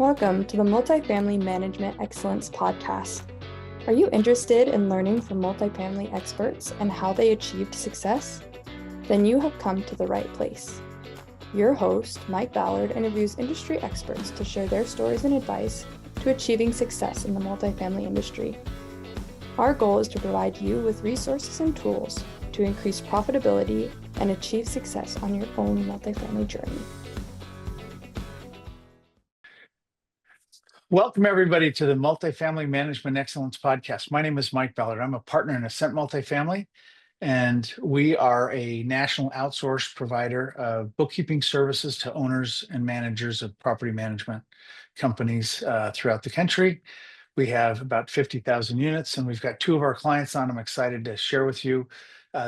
Welcome to the Multifamily Management Excellence Podcast. Are you interested in learning from multifamily experts and how they achieved success? Then you have come to the right place. Your host, Mike Ballard, interviews industry experts to share their stories and advice to achieving success in the multifamily industry. Our goal is to provide you with resources and tools to increase profitability and achieve success on your own multifamily journey. Welcome, everybody, to the Multifamily Management Excellence Podcast. My name is Mike Ballard. I'm a partner in Ascent Multifamily, and we are a national outsourced provider of bookkeeping services to owners and managers of property management companies throughout the country. We have about 50,000 units, and we've got two of our clients on. I'm excited to share with you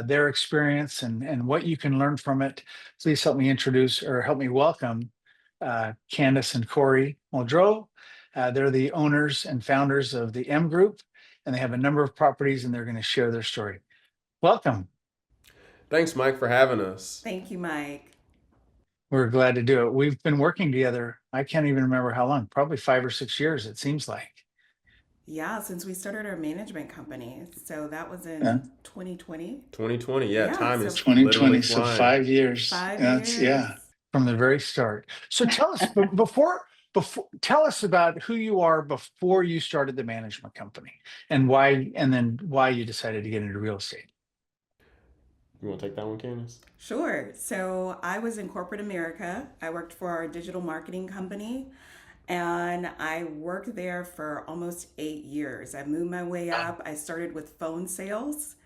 their experience and what you can learn from it. Please help me introduce or help me welcome Candice and Corey Muldrow. They're the owners and founders of the M Group, and they have a number of properties, and they're going to share their story. Welcome. Thanks, Mike, for having us. Thank you, Mike. We're glad to do it. We've been working together. I can't even remember how long, probably 5 or 6 years, it seems like. Yeah, since we started our management company. So that was in 2020. 2020, yeah, time so is 2020, literally so flying. 5 years. 5 That's, years. yeah, from the very start. So tell us, before tell us about who you are before you started the management company and why, and then why you decided to get into real estate. You want to take that one, Candice? Sure. So I was in corporate America. I worked for our digital marketing company, and I worked there for almost 8 years. I moved my way up. I started with phone sales.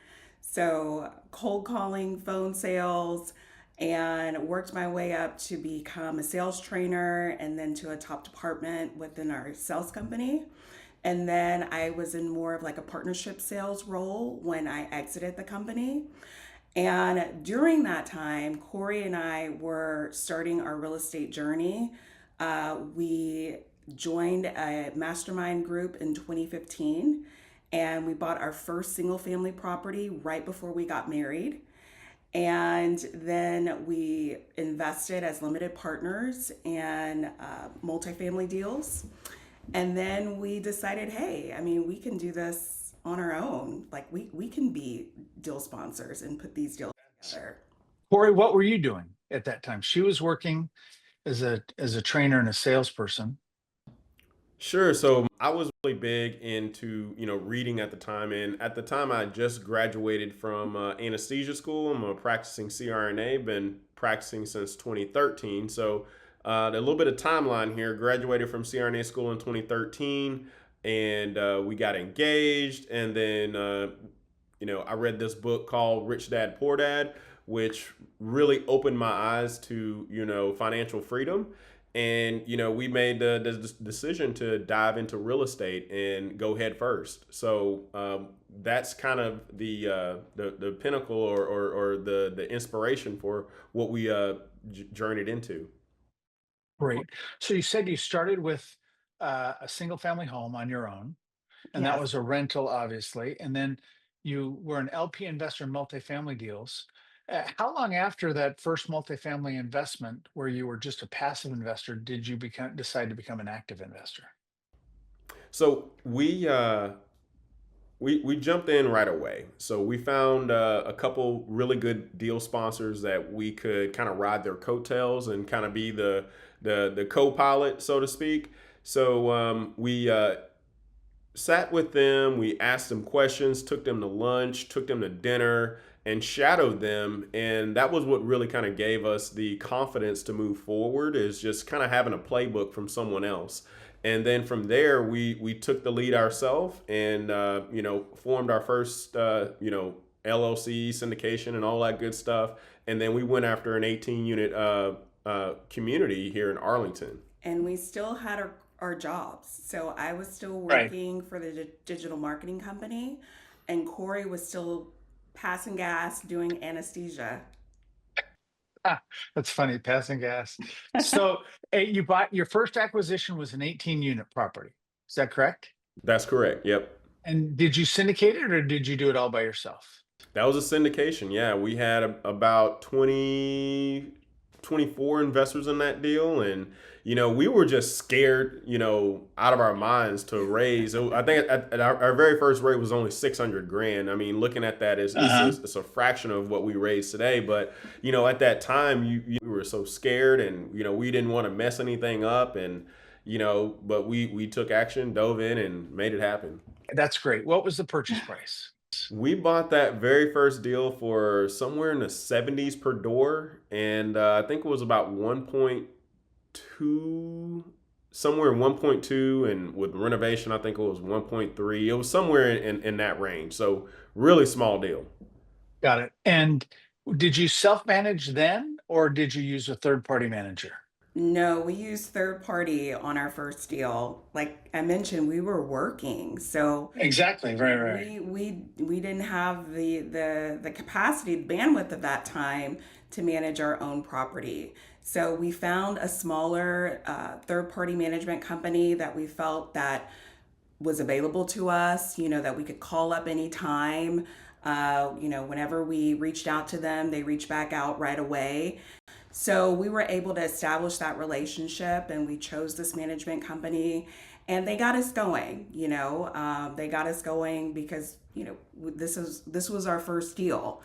So cold calling, phone sales, and worked my way up to become a sales trainer and then to a top department within our sales company. And then I was in more of like a partnership sales role when I exited the company. And during that time, Corey and I were starting our real estate journey. We joined a mastermind group in 2015, and we bought our first single family property right before we got married. And then we invested as limited partners in multifamily deals. And then we decided, hey, I mean, we can do this on our own. Like we can be deal sponsors and put these deals together. Corey, what were you doing at that time? She was working as a trainer and a salesperson. Sure. So I was really big into, reading at the time. And at the time, I just graduated from anesthesia school. I'm a practicing CRNA, been practicing since 2013. So a little bit of timeline here, graduated from CRNA school in 2013, and we got engaged. And then, I read this book called Rich Dad, Poor Dad, which really opened my eyes to, financial freedom. And, we made the decision to dive into real estate and go head first. So that's kind of the pinnacle or the inspiration for what we journeyed into. Great. So you said you started with a single family home on your own, and that Yes. was a rental, obviously. And then you were an LP investor in multifamily deals. How long after that first multifamily investment, where you were just a passive investor, did you decide to become an active investor? So we jumped in right away. So we found a couple really good deal sponsors that we could kind of ride their coattails and kind of be the co-pilot, so to speak. So we sat with them, we asked them questions, took them to lunch, took them to dinner, and shadowed them. And that was what really kind of gave us the confidence to move forward, is just kind of having a playbook from someone else. And then from there, we took the lead ourselves and, formed our first, LLC, syndication, and all that good stuff. And then we went after an 18-unit community here in Arlington. And we still had our jobs. So I was still Right. working for the digital marketing company, and Corey was still passing gas doing anesthesia. That's funny, passing gas. So you bought your first acquisition was an 18-unit property. Is that correct? That's correct. Yep. And did you syndicate it or did you do it all by yourself? That was a syndication. Yeah, we had about 20 24 investors in that deal. And, we were just scared, out of our minds to raise. I think at our very first rate was only 600 grand. I mean, looking at that, it's a fraction of what we raised today. But, at that time, you were so scared, and, we didn't want to mess anything up. And, but we took action, dove in, and made it happen. That's great. What was the purchase price? We bought that very first deal for somewhere in the 70s per door, and I think it was about 1.2, somewhere 1.2, and with renovation, I think it was 1.3. It was somewhere in that range. So really small deal. Got it. And did you self-manage then, or did you use a third-party manager? No, we used third party on our first deal. Like I mentioned, we were working, so Exactly. Right. we didn't have the capacity, the bandwidth of that time to manage our own property. So we found a smaller third party management company that we felt that was available to us. That we could call up anytime. Whenever we reached out to them, they reached back out right away. So we were able to establish that relationship, and we chose this management company, and they got us going. They got us going because this was our first deal.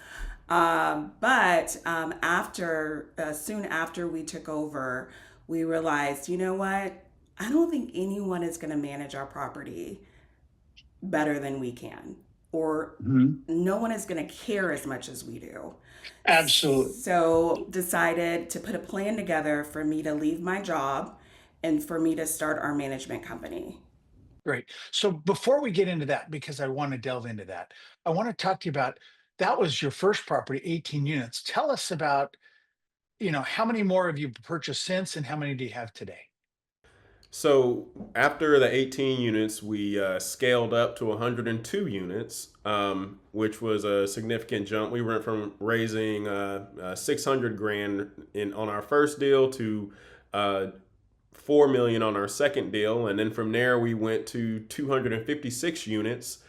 But soon after we took over, we realized, you know what? I don't think anyone is going to manage our property better than we can, or no one is going to care as much as we do. Absolutely. So decided to put a plan together for me to leave my job and for me to start our management company. Great. So before we get into that, because I want to delve into that, I want to talk to you about that was your first property, 18 units. Tell us about, how many more have you purchased since, and how many do you have today? So after the 18 units, we scaled up to 102 units, which was a significant jump. We went from raising 600 grand on our first deal to 4 million on our second deal, and then from there we went to 256 units,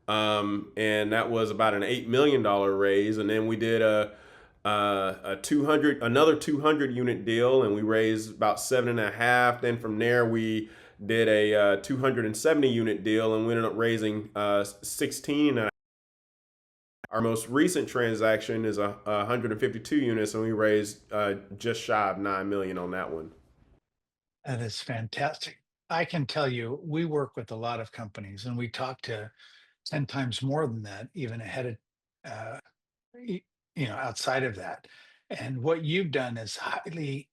and that was about an $8 million raise. And then we did another 200 unit deal, and we raised about 7.5. Then from there we did a 270 unit deal, and we ended up raising 16. Our most recent transaction is 152 units, and we raised just shy of 9 million on that one. That is fantastic. I can tell you, we work with a lot of companies, and we talk to 10 times more than that, even ahead of, outside of that. And what you've done is highly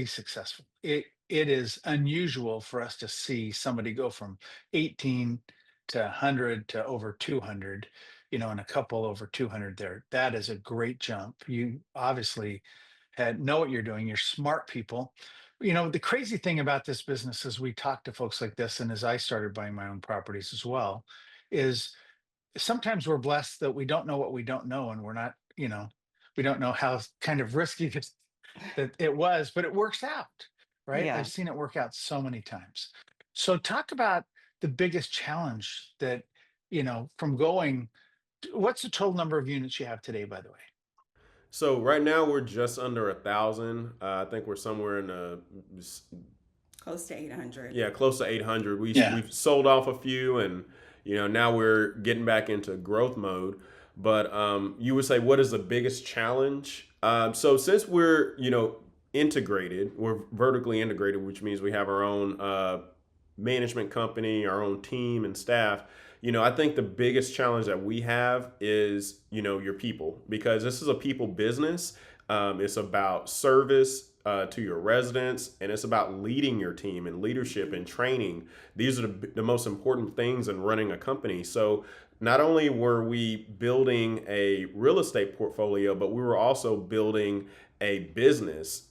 successful. It is unusual for us to see somebody go from 18 to 100 to over 200, and a couple over 200 there. That is a great jump. You obviously know what you're doing. You're smart people. The crazy thing about this business, as we talk to folks like this, and as I started buying my own properties as well, is sometimes we're blessed that we don't know what we don't know, and we're not, we don't know how kind of risky that it was, but it works out, right? Yeah. I've seen it work out so many times. So talk about the biggest challenge that, from going, what's the total number of units you have today, by the way? So right now we're just under 1,000. I think we're somewhere in Close to 800. yeah, close to 800. Yeah. We've sold off a few, and now we're getting back into growth mode. But you would say, what is the biggest challenge? So since we're integrated, we're vertically integrated, which means we have our own management company, our own team and staff. I think the biggest challenge that we have is, your people, because this is a people business. It's about service to your residents, and it's about leading your team and leadership and training. These are the most important things in running a company. So not only were we building a real estate portfolio, but we were also building a business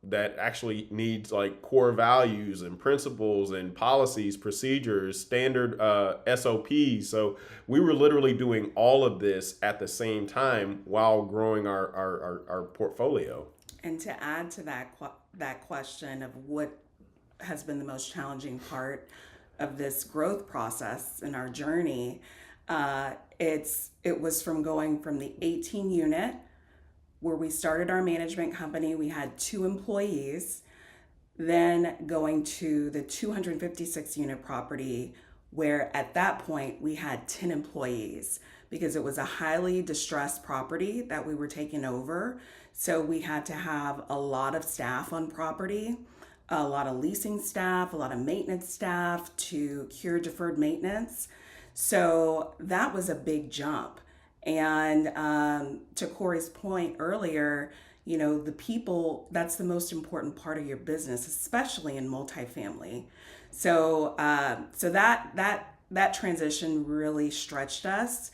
that actually needs like core values and principles and policies, procedures, standard SOPs. So we were literally doing all of this at the same time while growing our portfolio. And to add to that question of what has been the most challenging part of this growth process in our journey, it was from going from the 18 unit where we started our management company, we had 2 employees, then going to the 256 unit property, where at that point we had 10 employees because it was a highly distressed property that we were taking over. So we had to have a lot of staff on property, a lot of leasing staff, a lot of maintenance staff to cure deferred maintenance. So that was a big jump. And to Corey's point earlier, the people, that's the most important part of your business, especially in multifamily. So that transition really stretched us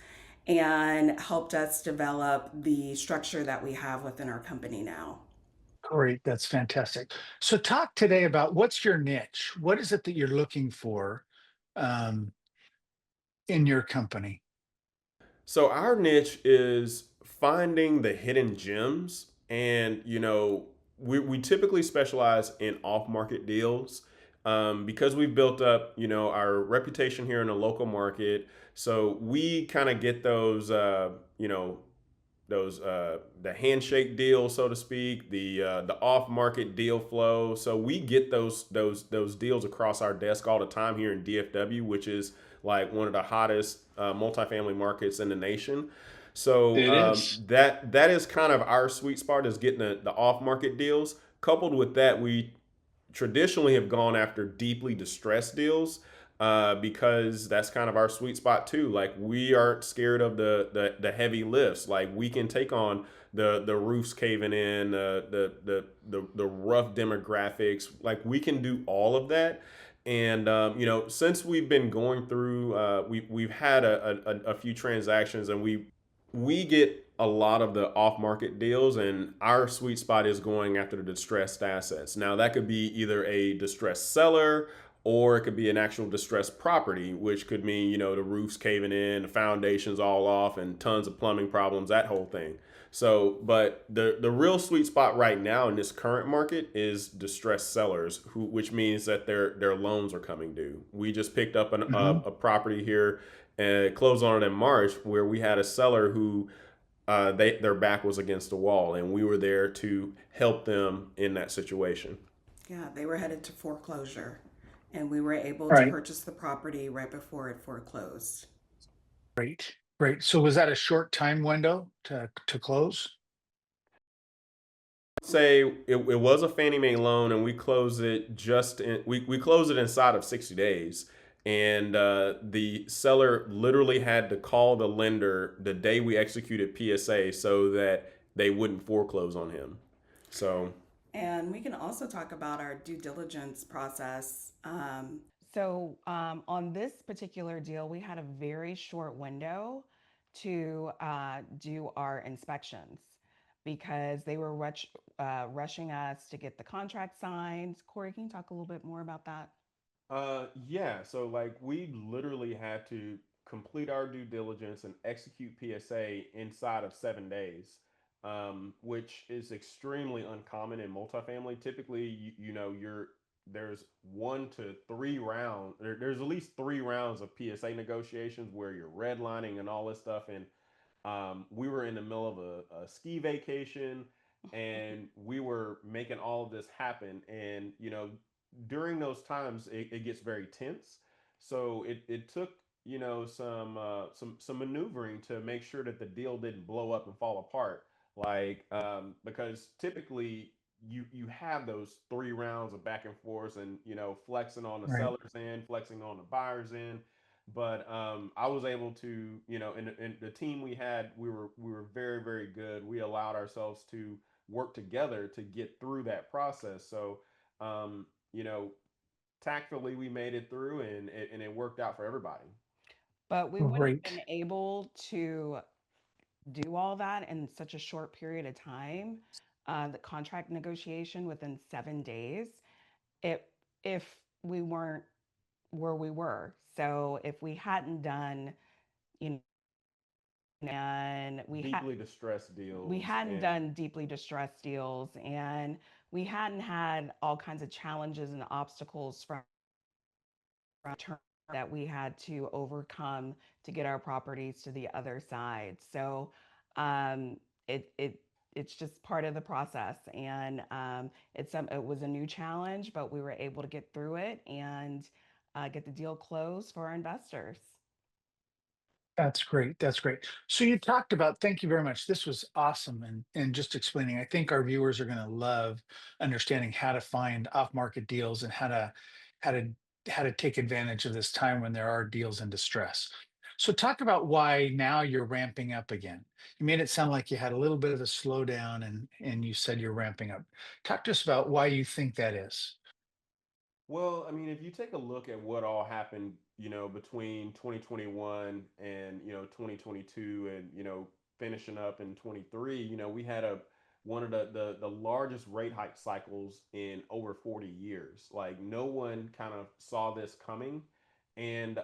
and helped us develop the structure that we have within our company now. Great. That's fantastic. So talk today about what's your niche? What is it that you're looking for um, in your company? So our niche is finding the hidden gems, and we typically specialize in off-market deals because we've built up our reputation here in the local market. So we kind of get those the handshake deal, so to speak, the off market deal flow. So we get those deals across our desk all the time here in DFW, which is like one of the hottest multifamily markets in the nation. So It is. that is kind of our sweet spot, is getting the off market deals. Coupled with that, we traditionally have gone after deeply distressed deals because that's kind of our sweet spot too. Like we aren't scared of the heavy lifts. Like we can take on the roofs caving in, the rough demographics. Like we can do all of that. And since we've been going through, we've had a few transactions, and we get a lot of the off market deals, and our sweet spot is going after the distressed assets. Now, that could be either a distressed seller, or it could be an actual distressed property, which could mean, the roof's caving in, the foundation's all off, and tons of plumbing problems, that whole thing. So, but the real sweet spot right now in this current market is distressed sellers, which means that their loans are coming due. We just picked up Mhm. a property here and closed on it in March, where we had a seller who their back was against the wall, and we were there to help them in that situation. Yeah, they were headed to foreclosure, and we were able to Right. purchase the property right before it foreclosed. Great. Great. So was that a short time window to close? Say it was a Fannie Mae loan, and we closed it inside of 60 days. And the seller literally had to call the lender the day we executed PSA so that they wouldn't foreclose on him. So And we can also talk about our due diligence process. On this particular deal, we had a very short window to do our inspections because they were rushing us to get the contract signed. Corey, can you talk a little bit more about that? yeah, so like we literally had to complete our due diligence and execute PSA inside of 7 days, which is extremely uncommon in multifamily. Typically, there's 1 to 3 rounds. There's at least 3 rounds of PSA negotiations where you're redlining and all this stuff. And we were in the middle of a ski vacation, and we were making all of this happen. And during those times, it gets very tense. So it took some maneuvering to make sure that the deal didn't blow up and fall apart. Like because typically you have those 3 rounds of back and forth, and flexing on the Right. seller's end, flexing on the buyer's end. But I was able to, and the team we had, we were very, very good. We allowed ourselves to work together to get through that process. So um, you know, tactfully we made it through, and it worked out for everybody. But we wouldn't have Great. been able to do all that in such a short period of time, the contract negotiation within 7 days, if if we weren't where we were. So if we hadn't done, you know, and Deeply distressed we deals, hadn't and done deeply distressed deals, and we hadn't had all kinds of challenges and obstacles from term that we had to overcome to get our properties to the other side. So um, it it's just part of the process. And it was a new challenge, but we were able to get through it and get the deal closed for our investors. That's great. That's great. So you talked about, thank you very much. This was awesome. And just explaining, I think our viewers are going to love understanding how to find off-market deals and how to how to take advantage of this time when there are deals in distress. So talk about why now you're ramping up again. You made it sound like you had a little bit of a slowdown and you said you're ramping up. Talk to us about why you think that is. Well, I mean, if you take a look at what all happened, between 2021 and, 2022 and, finishing up in 23, we had one of the largest rate hike cycles in over 40 years. Like no one kind of saw this coming, and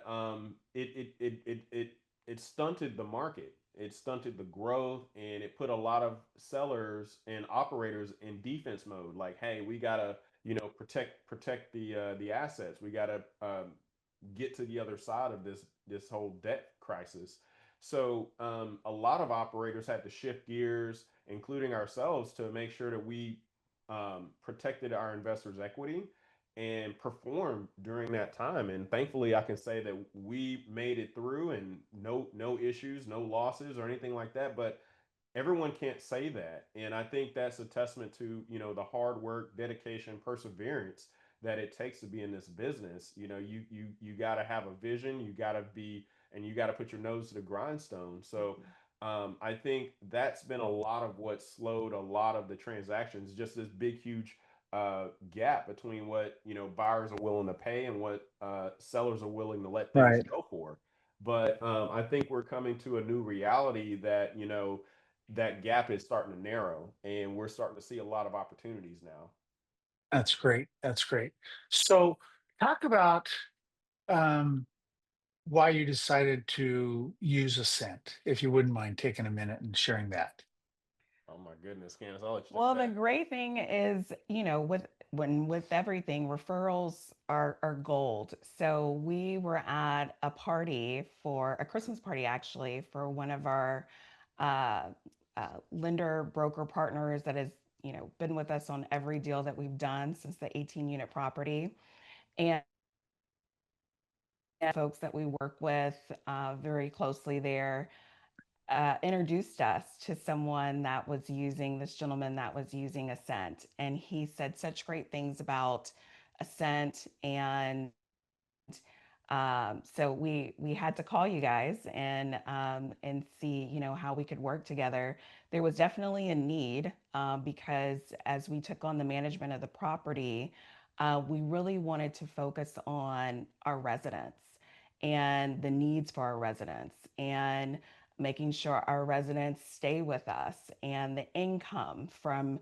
it stunted the market. It stunted the growth, and it put a lot of sellers and operators in defense mode. Like, hey, we gotta protect the assets. We got to get to the other side of this whole debt crisis. So a lot of operators had to shift gears, including ourselves, to make sure that we protected our investors' equity and performed during that time. And thankfully, I can say that we made it through, and no issues, no losses or anything like that. But everyone can't say that, and I think that's a testament to the hard work, dedication, perseverance that it takes to be in this business. You got to have a vision, you got to be, and you got to put your nose to the grindstone. So I think that's been a lot of what slowed a lot of the transactions, just this big huge gap between what buyers are willing to pay and what sellers are willing to let things Right. go for. But I think we're coming to a new reality that that gap is starting to narrow, and we're starting to see a lot of opportunities now. That's great. That's great. So talk about um, why you decided to use Ascent, if you wouldn't mind taking a minute and sharing that. Oh my goodness, Candace, I'll let you take Well, the that. great thing is, with everything, referrals are gold. So we were at a party for a Christmas party, actually, for one of our uh, lender broker partners that has, been with us on every deal that we've done since the 18-unit property. And folks that we work with very closely there introduced us to someone that was using this gentleman that was using Ascent, and he said such great things about Ascent. And so we had to call you guys and see how we could work together. There was definitely a need because as we took on the management of the property, we really wanted to focus on our residents and the needs for our residents and making sure our residents stay with us, and the income from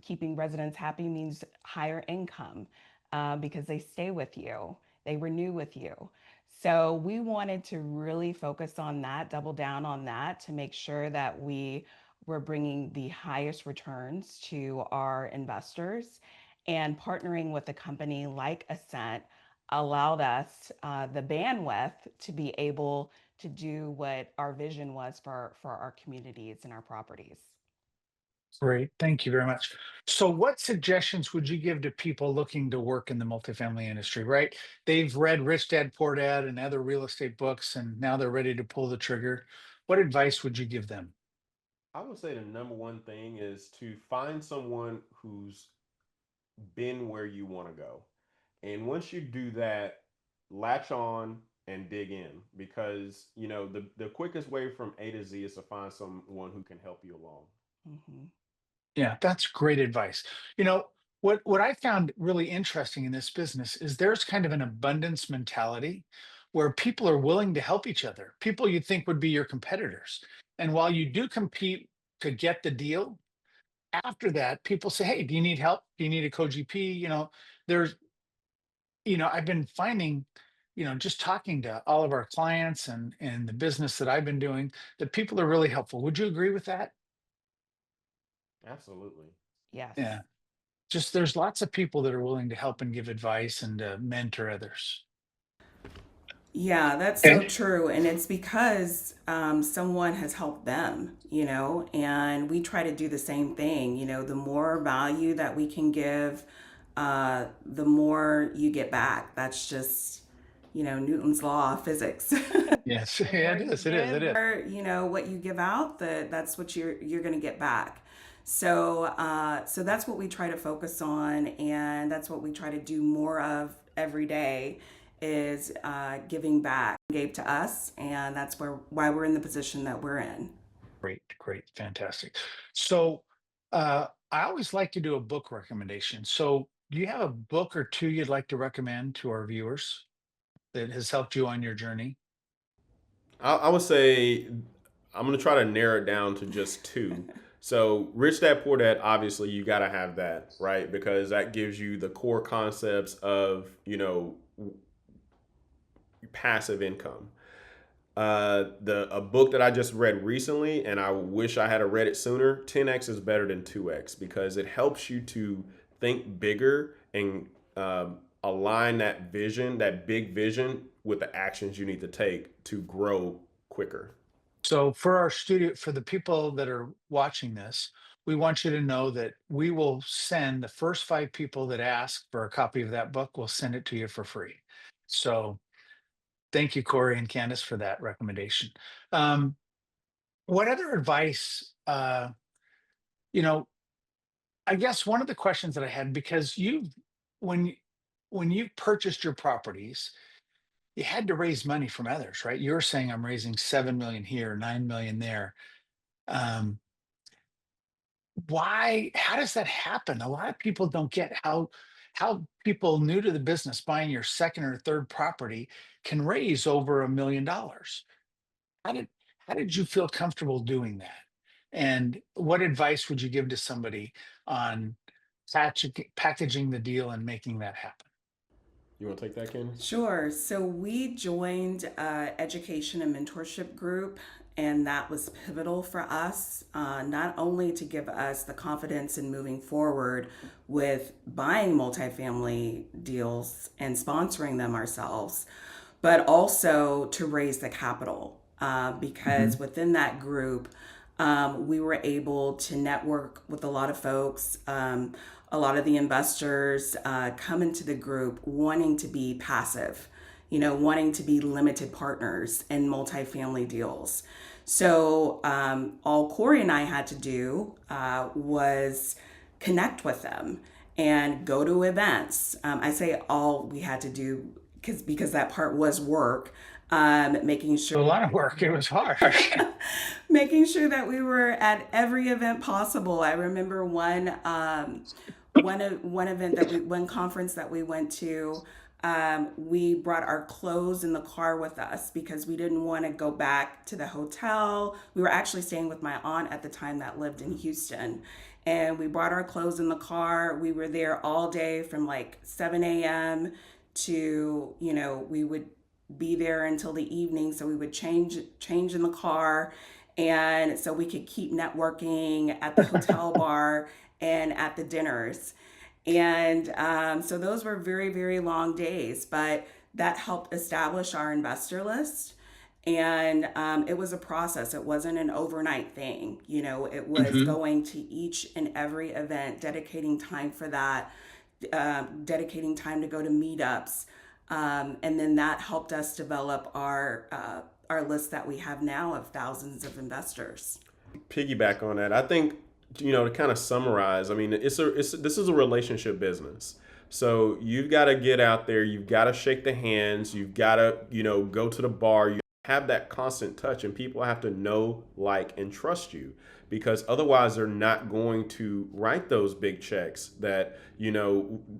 keeping residents happy means higher income because they stay with you, they renew with you. So we wanted to really focus on that, double down on that to make sure that we were bringing the highest returns to our investors. And partnering with a company like Ascent allowed us the bandwidth to be able to do what our vision was for our communities and our properties. Great. Thank you very much. So, what suggestions would you give to people looking to work in the multifamily industry, right? They've read Rich Dad Poor Dad and other real estate books, and now they're ready to pull the trigger. What advice would you give them? I would say the number one thing is to find someone who's been where you want to go. And once you do that, latch on and dig in, because the quickest way from A to Z is to find someone who can help you along. Mhm. Yeah, that's great advice. You know, what I found really interesting in this business is there's kind of an abundance mentality where people are willing to help each other. People you think would be your competitors. And while you do compete to get the deal, after that, people say, "Hey, do you need help? Do you need a co-GP?" There's, I've been finding, just talking to all of our clients and the business that I've been doing, that people are really helpful. Would you agree with that? Absolutely. Yes. Yeah. Just there's lots of people that are willing to help and give advice and mentor others. Yeah, that's so Okay. true. And it's because someone has helped them, and we try to do the same thing. The more value that we can give, the more you get back. That's just, Newton's law of physics. Yes. The Yeah, more it you is. It is. It give, is. Or, what you give out, that's what you're going to get back. So that's what we try to focus on, and that's what we try to do more of every day is giving back gave to us, and that's why we're in the position that we're in. Great. Great. Fantastic. So, I always like to do a book recommendation. So, do you have a book or two you'd like to recommend to our viewers that has helped you on your journey? I would say I'm going to try to narrow it down to just two. So, Rich Dad Poor Dad, obviously, you got to have that, right? Because that gives you the core concepts of, passive income. The a book that I just read recently, and I wish I had read it sooner. 10x is better than 2x because it helps you to think bigger and align that vision, that big vision, with the actions you need to take to grow quicker. So, for our studio, for the people that are watching this, we want you to know that we will send the first 5 people that ask for a copy of that book, we'll send it to you for free. So, thank you, Corey and Candice, for that recommendation. Um, what other advice, you know, I guess one of the questions that I had, because when you- when you purchased your properties, you had to raise money from others, right? You're saying I'm raising 7 million here, 9 million there. Um, why? How does that happen? A lot of people don't get how people new to the business buying your second or third property can raise over $1 million. How did how did you feel comfortable doing that? And what advice would you give to somebody on packaging the deal and making that happen? You want to take that, Candace? Sure. So we joined education and mentorship group, and that was pivotal for us, not only to give us the confidence in moving forward with buying multifamily deals and sponsoring them ourselves, but also to raise the capital. Because Mhm. within that group, we were able to network with a lot of folks. A lot of the investors come into the group wanting to be passive, wanting to be limited partners in multifamily deals. So all Corey and I had to do was connect with them and go to events. I say all we had to do because that part was work, making sure A lot of work. It was hard. making sure that we were at every event possible. I remember one event one conference that we went to. We brought our clothes in the car with us because we didn't want to go back to the hotel. We were actually staying with my aunt at the time that lived in Houston. And we brought our clothes in the car. We were there all day from like 7 a.m. to, we would be there until the evening. So we would change in the car, and so we could keep networking at the hotel bar and at the dinners. And so those were very, very long days, but that helped establish our investor list. And it was a process. It wasn't an overnight thing. It was Mhm. going to each and every event, dedicating time for that, dedicating time to go to meetups. And then that helped us develop our list that we have now of thousands of investors. Piggyback on that, I think, to kind of summarize. I mean, this is a relationship business. So you've got to get out there. You've got to shake the hands. You've got to go to the bar. You have that constant touch, and people have to know, like, and trust you, because otherwise they're not going to write those big checks that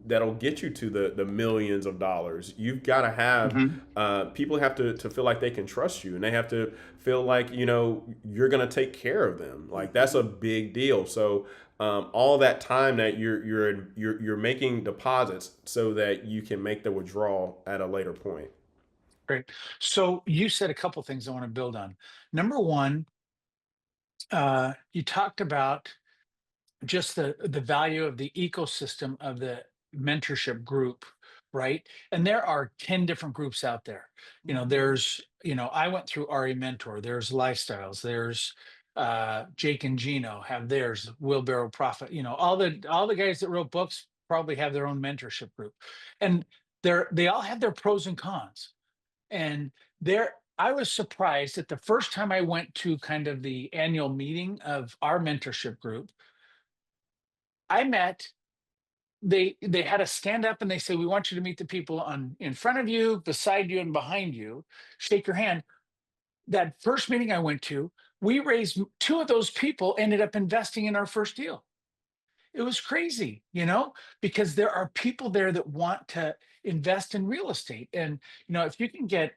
that'll get you to the millions of dollars. You've got to have Mhm. people have to feel like they can trust you, and they have to feel like you're going to take care of them. Like, that's a big deal. So all that time that you're making deposits so that you can make the withdrawal at a later point. Great. So you said a couple things I want to build on. Number one, you talked about just the value of the ecosystem of the mentorship group right? And there are 10 different groups out there. There's, I went through RE Mentor, there's Lifestyles, there's Jake and Gino have theirs, Wheelbarrow Profit, all the guys that wrote books probably have their own mentorship group. And they all have their pros and cons. And I was surprised that the first time I went to kind of the annual meeting of our mentorship group, I met they had us stand up and they say, we want you to meet the people in front of you, beside you, and behind you. Shake your hand. That first meeting I went to, we raised two of those people ended up investing in our first deal. It was crazy, because there are people there that want to invest in real estate. And, if you can get,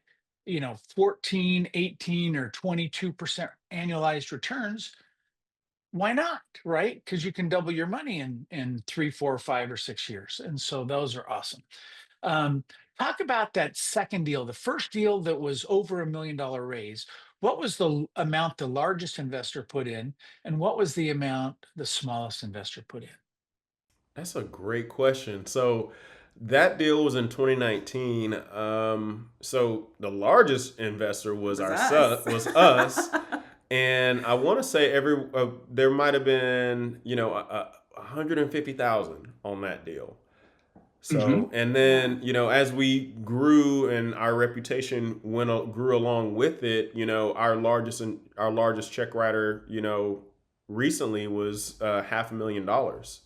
14, 18, or 22% annualized returns, why not? Right? Because you can double your money in 3, 4, 5, or 6 years. And so those are awesome. Um, Talk about that second deal, the first deal that was over $1 million raise. What was the amount the largest investor put in, and what was the amount the smallest investor put in? That's a great question. So that deal was in 2019. So the largest investor was Was our us. son, was us, and I want to say there might have been 150,000 on that deal. Mhm. So, and Yeah. then, as we grew and our reputation grew along with it, our largest check writer, recently was $500,000.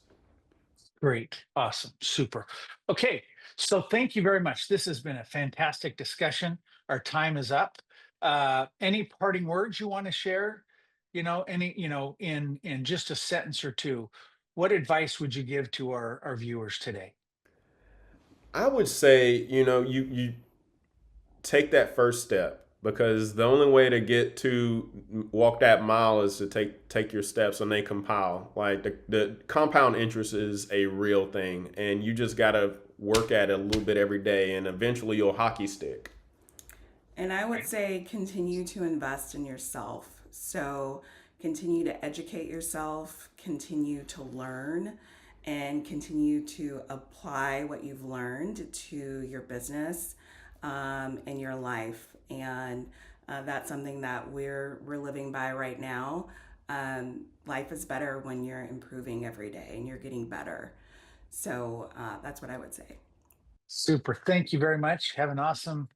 Great. Awesome. Super. Okay. So thank you very much. This has been a fantastic discussion. Our time is up. Any parting words you want to share? In just a sentence or two, what advice would you give to our viewers today? I would say, you take that first step, because the only way to get to walk that mile is to take your steps, and they compile. Like the compound interest is a real thing, and you just got to work at it a little bit every day, and eventually you'll hockey stick. And I would say continue to invest in yourself. So continue to educate yourself, continue to learn, and continue to apply what you've learned to your business and your life. And that's something that we're living by right now. Life is better when you're improving every day and you're getting better. So that's what I would say. Super. Thank you very much. Have an awesome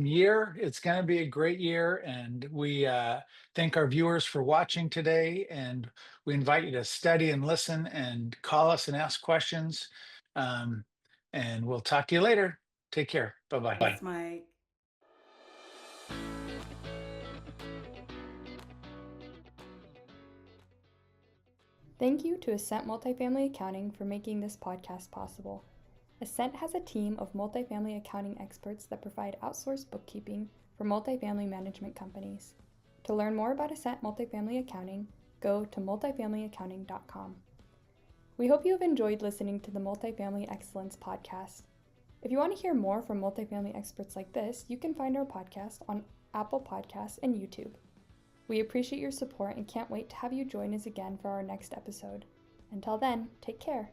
year. It's going to be a great year. And we thank our viewers for watching today. And we invite you to study and listen and call us and ask questions. Um, and we'll talk to you later. Take care. Bye-bye. Thanks, Mike. Thank you to Ascent Multifamily Accounting for making this podcast possible. Ascent has a team of multifamily accounting experts that provide outsourced bookkeeping for multifamily management companies. To learn more about Ascent Multifamily Accounting, go to multifamilyaccounting.com. We hope you have enjoyed listening to the Multifamily Excellence podcast. If you want to hear more from multifamily experts like this, you can find our podcast on Apple Podcasts and YouTube. We appreciate your support and can't wait to have you join us again for our next episode. Until then, take care.